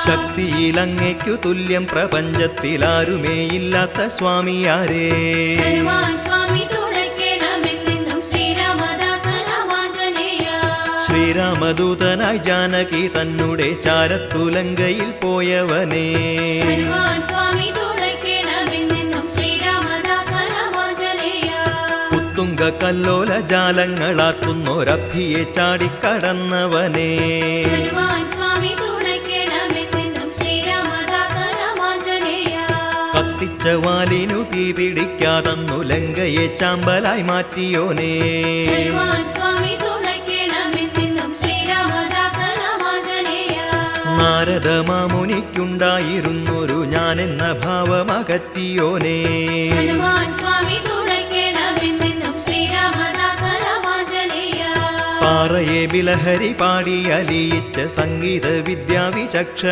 ശക്തിയിലങ്ങയ്ക്കു തുല്യം പ്രപഞ്ചത്തിലാരുമേയില്ലാത്ത സ്വാമിയാരേ. ശ്രീരാമദൂതനായി ജാനകി തന്നുടെ ചാരത്തുലങ്കയിൽ പോയവനേ. ഉത്തുംഗ കല്ലോല ജാലങ്ങളാക്കുന്നൊരഭിയെ ചാടിക്കടന്നവനേ. കത്തിച്ച വാലിനു തീ പിടിക്കാതന്നു ലങ്കയെ ചാമ്പലായി മാറ്റിയോനേ. നാരദ മാമുനിക്കുണ്ടായിരുന്നൊരു ഞാനെന്ന ഭാവമകറ്റിയോനേ. പാറയെ ബിലഹരി പാടി അലിയിച്ച സംഗീത വിദ്യാവിചക്ഷ